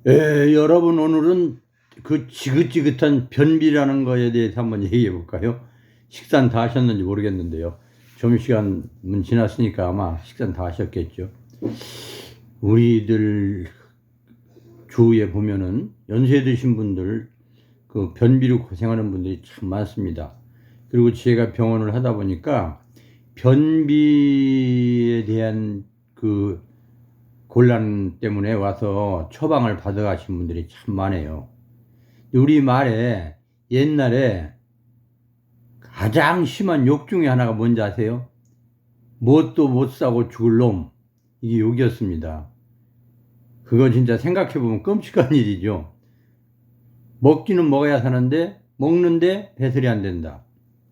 여러분, 오늘은 그 지긋지긋한 변비라는 거에 대해서 한번 얘기해 볼까요? 식사는 다 하셨는지 모르겠는데요. 점심시간은 지났으니까 아마 식사는 다 하셨겠죠. 우리들 주위에 보면은 연세 드신 분들, 그 변비로 고생하는 분들이 참 많습니다. 그리고 제가 병원을 하다 보니까 변비에 대한 그 곤란 때문에 와서 처방을 받아 가신 분들이 참 많아요. 우리 말에 옛날에 가장 심한 욕 중에 하나가 뭔지 아세요? 뭣도 못 사고 죽을 놈. 이게 욕이었습니다. 그거 진짜 생각해보면 끔찍한 일이죠. 먹기는 먹어야 사는데 먹는데 배설이 안 된다.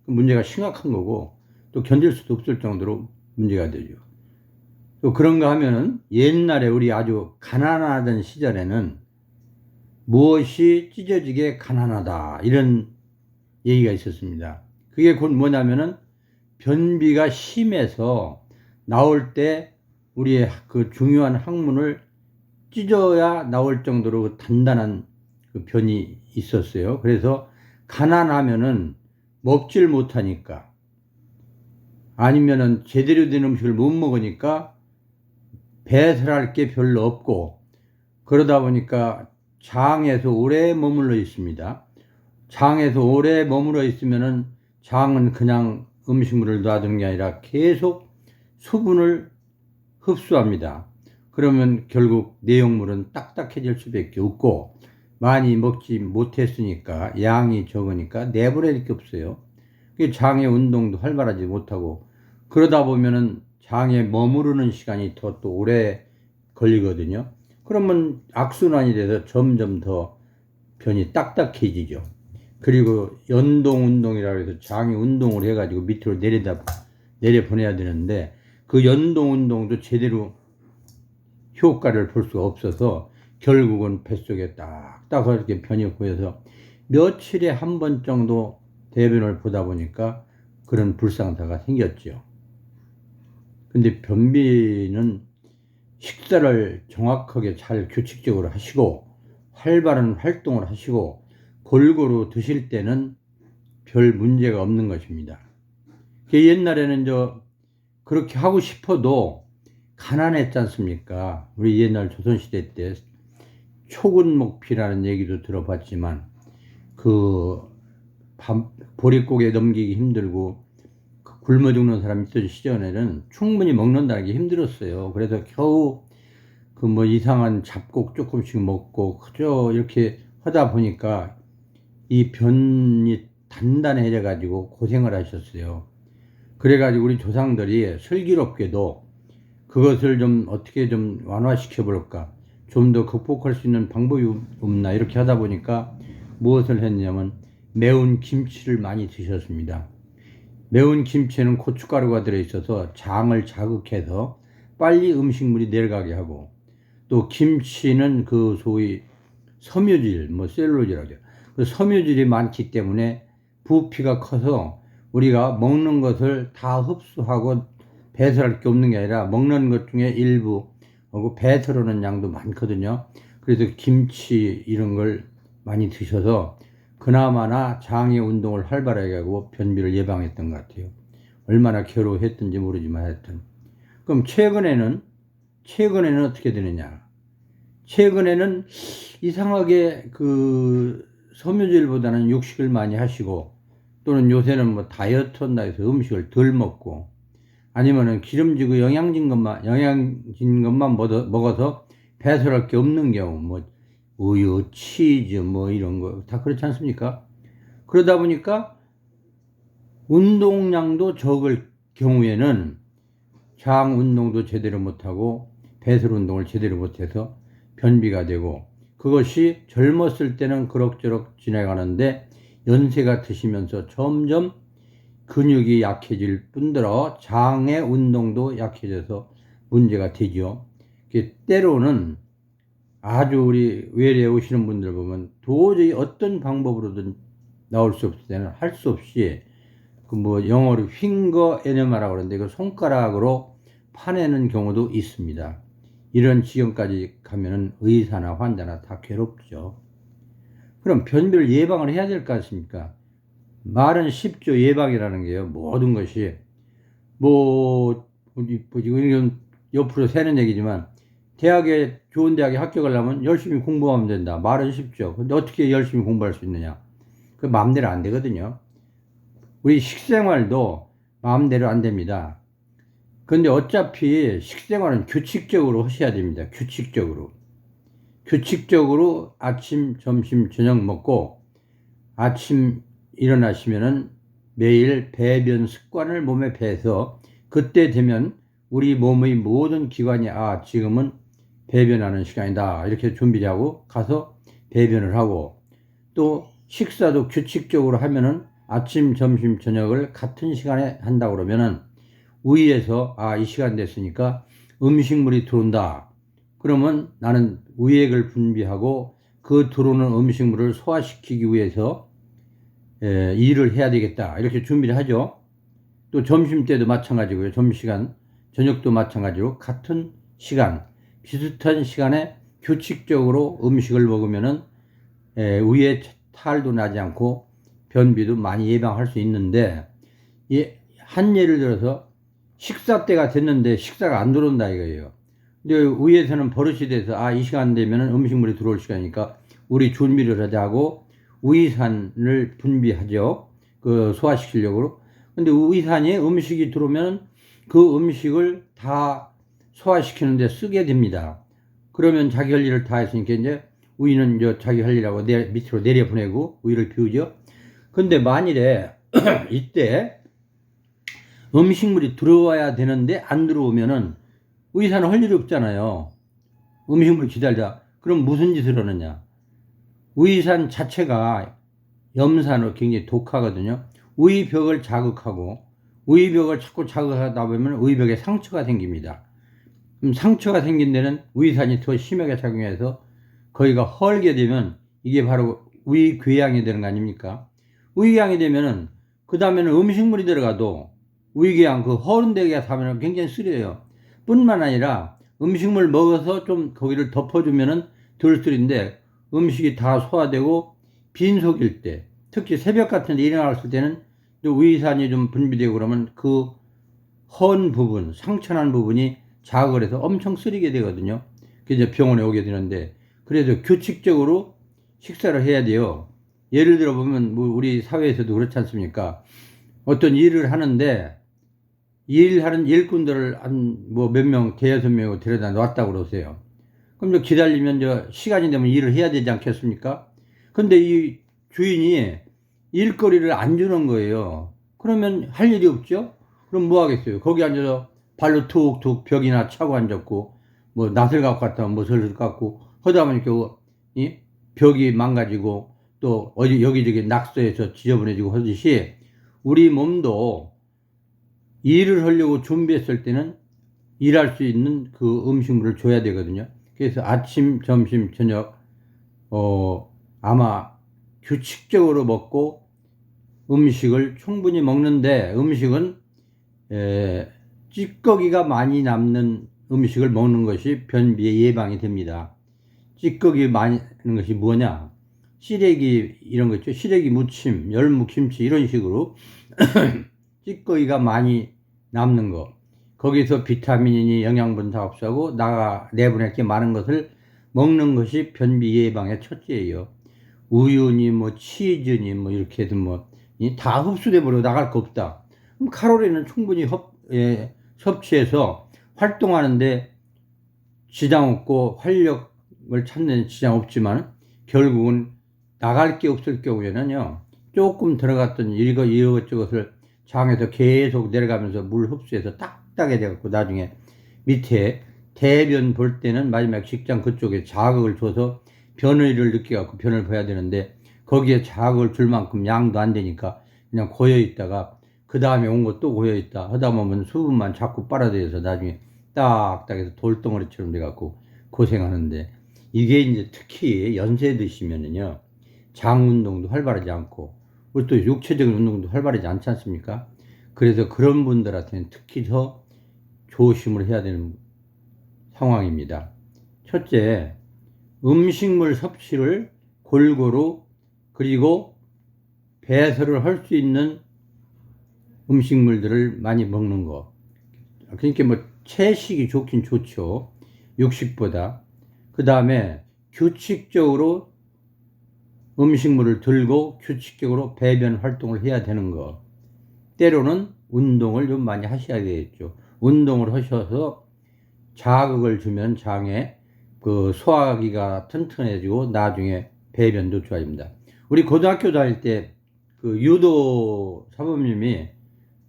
문제가 심각한 거고 또 견딜 수도 없을 정도로 문제가 되죠. 또 그런가 하면은 옛날에 우리 아주 가난하던 시절에는 무엇이 찢어지게 가난하다 이런 얘기가 있었습니다. 그게 곧 뭐냐면은 변비가 심해서 나올 때 우리의 그 중요한 학문을 찢어야 나올 정도로 단단한 그 변이 있었어요. 그래서 가난하면은 먹질 못하니까 아니면은 제대로 된 음식을 못 먹으니까 배설할 게 별로 없고 그러다 보니까 장에서 오래 머물러 있습니다. 장에서 오래 머물러 있으면은 장은 그냥 음식물을 놔두는 게 아니라 계속 수분을 흡수합니다. 그러면 결국 내용물은 딱딱해질 수밖에 없고 많이 먹지 못했으니까 양이 적으니까 내보낼 게 없어요. 장의 운동도 활발하지 못하고 그러다 보면은 장에 머무르는 시간이 더 또 오래 걸리거든요. 그러면 악순환이 돼서 점점 더 변이 딱딱해지죠. 그리고 연동 운동이라고 해서 장이 운동을 해가지고 밑으로 내려보내야 되는데 그 연동 운동도 제대로 효과를 볼 수가 없어서 결국은 뱃속에 딱딱 이렇게 변이 보여서 며칠에 한 번 정도 대변을 보다 보니까 그런 불상사가 생겼죠. 근데 변비는 식사를 정확하게 잘 규칙적으로 하시고 활발한 활동을 하시고 골고루 드실 때는 별 문제가 없는 것입니다. 옛날에는 그렇게 하고 싶어도 가난했지 않습니까? 우리 옛날 조선시대 때 초근목피라는 얘기도 들어봤지만 보릿고개 넘기기 힘들고 굶어 죽는 사람이 있던 시절에는 충분히 먹는다는 게 힘들었어요. 그래서 겨우 이상한 잡곡 조금씩 먹고 그저 이렇게 하다 보니까 이 변이 단단해져 가지고 고생을 하셨어요. 그래 가지고 우리 조상들이 슬기롭게도 그것을 좀 어떻게 좀 완화시켜 볼까, 좀 더 극복할 수 있는 방법이 없나 이렇게 하다 보니까 무엇을 했냐면 매운 김치를 많이 드셨습니다. 매운 김치에는 고춧가루가 들어있어서 장을 자극해서 빨리 음식물이 내려가게 하고 또 김치는 그 소위 섬유질, 셀룰로즈라고 하죠. 그 섬유질이 많기 때문에 부피가 커서 우리가 먹는 것을 다 흡수하고 배설할 게 없는 게 아니라 먹는 것 중에 일부 하고 배설하는 양도 많거든요. 그래서 김치 이런 걸 많이 드셔서 그나마나 장의 운동을 활발하게 하고 변비를 예방했던 것 같아요. 얼마나 괴로워했던지 모르지만 하여튼. 그럼 최근에는 어떻게 되느냐? 최근에는 이상하게 그 섬유질보다는 육식을 많이 하시고 또는 요새는 다이어트 한다 해서 음식을 덜 먹고 아니면은 기름지고 영양진 것만 먹어서 배설할 게 없는 경우 우유, 치즈 이런 거 다 그렇지 않습니까? 그러다 보니까 운동량도 적을 경우에는 장 운동도 제대로 못하고 배설 운동을 제대로 못해서 변비가 되고 그것이 젊었을 때는 그럭저럭 지나가는데 연세가 드시면서 점점 근육이 약해질 뿐더러 장의 운동도 약해져서 문제가 되죠. 때로는 아주 우리 외래에 오시는 분들 보면 도저히 어떤 방법으로든 나올 수 없을 때는 할 수 없이 영어로 핑거 에네마라고 그러는데 그 손가락으로 파내는 경우도 있습니다. 이런 지경까지 가면은 의사나 환자나 다 괴롭죠. 그럼 변비를 예방을 해야 될 것 같습니까? 말은 쉽죠. 예방이라는 게요. 모든 것이 뭐 이건 옆으로 새는 얘기지만 좋은 대학에 합격하려면 열심히 공부하면 된다. 말은 쉽죠. 근데 어떻게 열심히 공부할 수 있느냐? 그 마음대로 안 되거든요. 우리 식생활도 마음대로 안 됩니다. 근데 어차피 식생활은 규칙적으로 하셔야 됩니다. 규칙적으로 아침, 점심, 저녁 먹고 아침 일어나시면은 매일 배변 습관을 몸에 배서 그때 되면 우리 몸의 모든 기관이 지금은 배변하는 시간이다 이렇게 준비를 하고 가서 배변을 하고 또 식사도 규칙적으로 하면은 아침, 점심, 저녁을 같은 시간에 한다 그러면은 위에서 이 시간 됐으니까 음식물이 들어온다. 그러면 나는 위액을 분비하고 그 들어오는 음식물을 소화시키기 위해서 일을 해야 되겠다. 이렇게 준비를 하죠. 또 점심때도 마찬가지고요. 점심시간, 저녁도 마찬가지로 같은 시간, 비슷한 시간에 규칙적으로 음식을 먹으면은 위에 탈도 나지 않고 변비도 많이 예방할 수 있는데 한 예를 들어서 식사 때가 됐는데 식사가 안 들어온다 이거예요. 근데 위에서는 버릇이 돼서 이 시간 되면은 음식물이 들어올 시간이니까 우리 준비를 하자고 위산을 분비하죠. 그 소화시키려고. 근데 위산이 음식이 들어오면 그 음식을 다 소화시키는데 쓰게 됩니다. 그러면 자기 할 일을 다 했으니까 이제 위는 자기 할 일하고 밑으로 내려보내고 위를 비우죠. 근데 만일에 이때 음식물이 들어와야 되는데 안 들어오면은 의사는 할 일이 없잖아요. 음식물 기다리자. 그럼 무슨 짓을 하느냐? 위산 자체가 염산으로 굉장히 독하거든요. 위벽을 자극하고 위벽을 자꾸 자극하다 보면 위벽에 상처가 생깁니다. 그럼 상처가 생긴 데는 위산이 더 심하게 작용해서 거기가 헐게 되면 이게 바로 위궤양이 되는 거 아닙니까? 위궤양이 되면은 그 다음에는 음식물이 들어가도 위궤양 그 허른 데가 사면 굉장히 쓰려요. 뿐만 아니라 음식물 먹어서 좀 거기를 덮어주면은 덜 쓰린데 음식이 다 소화되고 빈속일 때 특히 새벽 같은 데 일어났을 때는 위산이 좀 분비되고 그러면 그 헌 부분 상처난 부분이 자극을 해서 엄청 쓰리게 되거든요. 그래서 병원에 오게 되는데 그래서 규칙적으로 식사를 해야 돼요. 예를 들어 보면 우리 사회에서도 그렇지 않습니까? 어떤 일을 하는데 일하는 일꾼들을 한 몇 명, 대여섯 명을 데려다 놨다고 그러세요. 그럼 기다리면 시간이 되면 일을 해야 되지 않겠습니까? 근데 이 주인이 일거리를 안 주는 거예요. 그러면 할 일이 없죠? 그럼 뭐 하겠어요? 거기 앉아서 발로 툭툭 벽이나 차고 앉았고, 뭐 낫을 갖고 갔다 뭐 설을 갖고, 하다 보니까 이 벽이 망가지고, 또 어디 여기저기 낙서해서 지저분해지고 하듯이, 우리 몸도 일을 하려고 준비했을 때는 일할 수 있는 그 음식물을 줘야 되거든요. 그래서 아침, 점심, 저녁, 아마 규칙적으로 먹고 음식을 충분히 먹는데 음식은 찌꺼기가 많이 남는 음식을 먹는 것이 변비의 예방이 됩니다. 찌꺼기 많이 남는 것이 뭐냐? 시래기 이런 거 있죠. 시래기 무침, 열무, 김치 이런 식으로 찌꺼기가 많이 남는 거. 거기서 비타민이니 영양분 다 없애고 내보낼 게 많은 것을 먹는 것이 변비 예방의 첫째예요. 우유니 뭐 치즈니 뭐 이렇게 해도 다 흡수돼 버려 나갈 거 없다. 그럼 칼로리는 충분히 섭취해서 활동하는데 지장 없고 활력을 찾는 지장 없지만 결국은 나갈 게 없을 경우에는요. 조금 들어갔던 이것저것을 장에서 계속 내려가면서 물 흡수해서 딱딱해 돼갖고 나중에 밑에 대변 볼 때는 마지막 식장 그쪽에 자극을 줘서 변의를 느껴갖고 변을 봐야 되는데 거기에 자극을 줄 만큼 양도 안 되니까 그냥 고여 있다가 그 다음에 온 거 또 고여 있다 하다 보면 수분만 자꾸 빨아들여서 나중에 딱딱해서 돌덩어리처럼 돼갖고 고생하는데 이게 이제 특히 연세 드시면은요 장 운동도 활발하지 않고 또 육체적인 운동도 활발하지 않지 않습니까? 그래서 그런 분들한테는 특히 더 조심을 해야 되는 상황입니다. 첫째, 음식물 섭취를 골고루 그리고 배설을 할 수 있는 음식물들을 많이 먹는 거. 그러니까 뭐 채식이 좋긴 좋죠. 육식보다. 그 다음에 규칙적으로 음식물을 들고 규칙적으로 배변 활동을 해야 되는 거. 때로는 운동을 좀 많이 하셔야 되겠죠. 운동을 하셔서 자극을 주면 장에 그 소화기가 튼튼해지고 나중에 배변도 좋아집니다. 우리 고등학교 다닐 때 그 유도 사범님이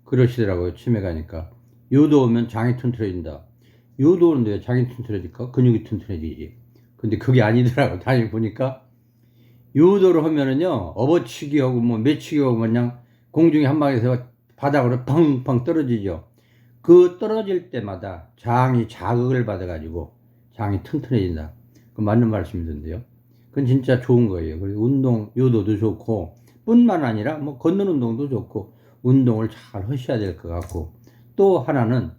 그러시더라고요. 치매 가니까. 유도 오면 장이 튼튼해진다. 유도 오는데 왜 장이 튼튼해질까? 근육이 튼튼해지지. 근데 그게 아니더라고. 다시 보니까 유도를 하면은요, 업어치기 하고 뭐 매치기 하고 그냥 공중에 한 방에서 바닥으로 팡팡 떨어지죠. 그 떨어질 때마다 장이 자극을 받아가지고 장이 튼튼해진다. 그 맞는 말씀이던데요. 그건 진짜 좋은 거예요. 그리고 운동, 유도도 좋고, 뿐만 아니라 뭐 걷는 운동도 좋고, 운동을 잘 하셔야 될 것 같고, 또 하나는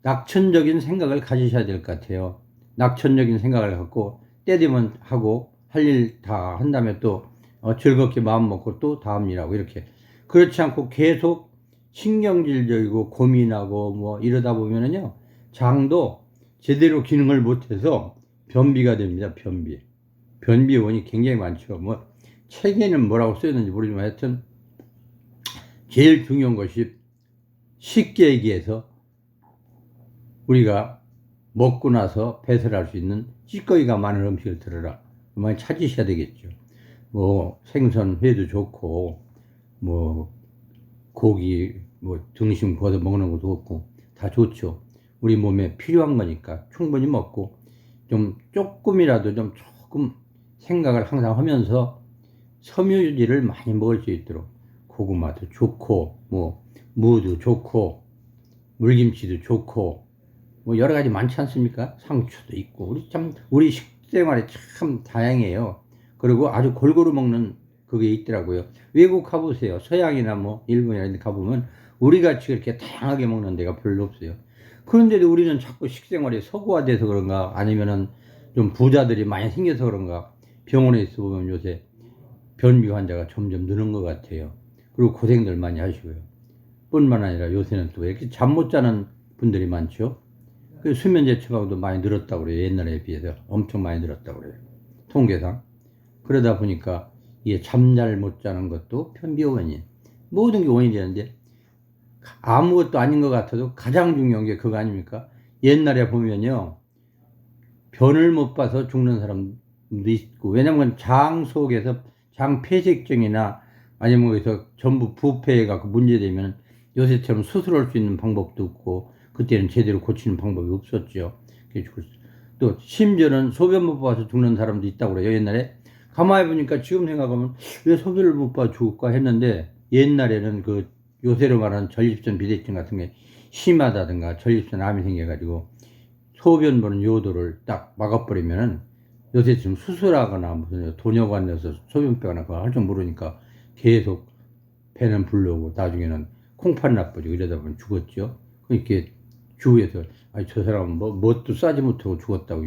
낙천적인 생각을 가지셔야 될 것 같아요. 낙천적인 생각을 갖고, 때 되면 하고, 할 일 다 한 다음에 또 즐겁게 마음 먹고 또 다음 일하고 이렇게. 그렇지 않고 계속 신경질적이고 고민하고 뭐 이러다 보면은요, 장도 제대로 기능을 못해서 변비가 됩니다. 변비 원인이 굉장히 많죠. 뭐 책에는 뭐라고 써있는지 모르지만 하여튼 제일 중요한 것이 쉽게 얘기해서 우리가 먹고 나서 배설할 수 있는 찌꺼기가 많은 음식을 들어라. 많이 찾으셔야 되겠죠. 뭐 생선 회도 좋고 뭐 고기 뭐 등심 구워서 먹는 것도 없고 다 좋죠. 우리 몸에 필요한 거니까 충분히 먹고 좀 조금이라도 좀 조금 생각을 항상 하면서 섬유유지를 많이 먹을 수 있도록 고구마도 좋고 뭐 무도 좋고 물김치도 좋고 뭐 여러 가지 많지 않습니까? 상추도 있고 우리 식생활이 참 다양해요. 그리고 아주 골고루 먹는 그게 있더라고요. 외국 가보세요. 서양이나 뭐 일본이나 이런 데 가보면 우리 같이 그렇게 다양하게 먹는 데가 별로 없어요. 그런데도 우리는 자꾸 식생활이 서구화돼서 그런가 아니면은 좀 부자들이 많이 생겨서 그런가 병원에 있어 보면 요새 변비 환자가 점점 느는 것 같아요. 그리고 고생들 많이 하시고요. 뿐만 아니라 요새는 또 이렇게 잠 못 자는 분들이 많죠. 그 수면제 처방도 많이 늘었다고 그래요. 옛날에 비해서 엄청 많이 늘었다고 그래요. 통계상. 그러다 보니까 이게 잠 잘 못 자는 것도 변비 원인. 모든 게 원인이 되는데 아무것도 아닌 것 같아도 가장 중요한 게 그거 아닙니까? 옛날에 보면요. 변을 못 봐서 죽는 사람도 있고, 왜냐면 장 속에서 장 폐색증이나 아니면 거기서 전부 부패해갖고 문제되면 요새처럼 수술할 수 있는 방법도 없고, 그때는 제대로 고치는 방법이 없었죠. 또 심지어는 소변 못 봐서 죽는 사람도 있다고 그래요. 옛날에 가만히 보니까 지금 생각하면 왜 소변을 못 봐 죽을까 했는데 옛날에는 그 요새로 말하는 전립선 비대증 같은 게 심하다든가 전립선 암이 생겨가지고 소변 보는 요도를 딱 막아버리면은 요새 지금 수술하거나 무슨 돈여관 내서 소변 빼거나 그거 할 줄 모르니까 계속 배는 불러오고 나중에는 콩팥 나빠지고 이러다 보면 죽었죠. 이렇게 주위에서 아니 저 사람은 뭣도 싸지 못하고 죽었다고,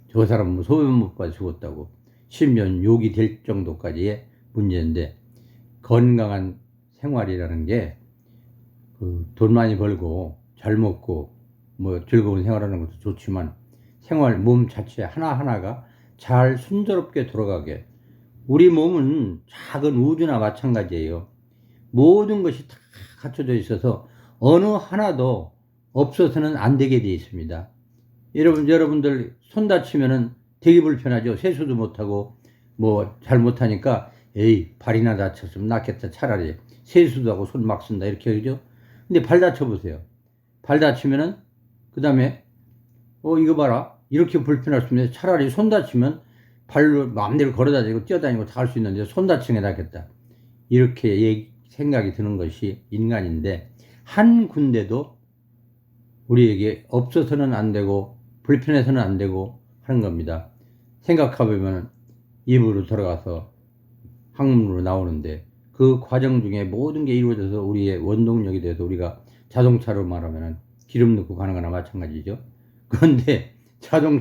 저 사람은 뭐 소변 못 봐서 죽었다고 심지어 욕이 될 정도까지의 문제인데, 건강한 생활이라는 게 그 돈 많이 벌고 잘 먹고 뭐 즐거운 생활하는 것도 좋지만 생활 몸 자체 하나하나가 잘 순조롭게 돌아가게, 우리 몸은 작은 우주나 마찬가지예요. 모든 것이 다 갖춰져 있어서 어느 하나도 없어서는 안 되게 되어 있습니다. 여러분들 손 다치면은 되게 불편하죠. 세수도 못하고 뭐 잘 못하니까 에이 발이나 다쳤으면 낫겠다, 차라리 세수도 하고 손 막 쓴다 이렇게 하죠. 근데 발 다쳐보세요. 발 다치면은 그 다음에 이거 봐라 이렇게 불편할 수 있는데 차라리 손 다치면 발로 마음대로 걸어다니고 뛰어다니고 다 할 수 있는데 손 다치는 게 낫겠다, 이렇게 생각이 드는 것이 인간인데, 한 군데도 우리에게 없어서는 안 되고 불편해서는 안 되고 하는 겁니다. 생각해보면 입으로 들어가서 항문으로 나오는데 그 과정 중에 모든 게 이루어져서 우리의 원동력이 돼서 우리가 자동차로 말하면 기름 넣고 가는 거나 마찬가지죠. 그런데 자동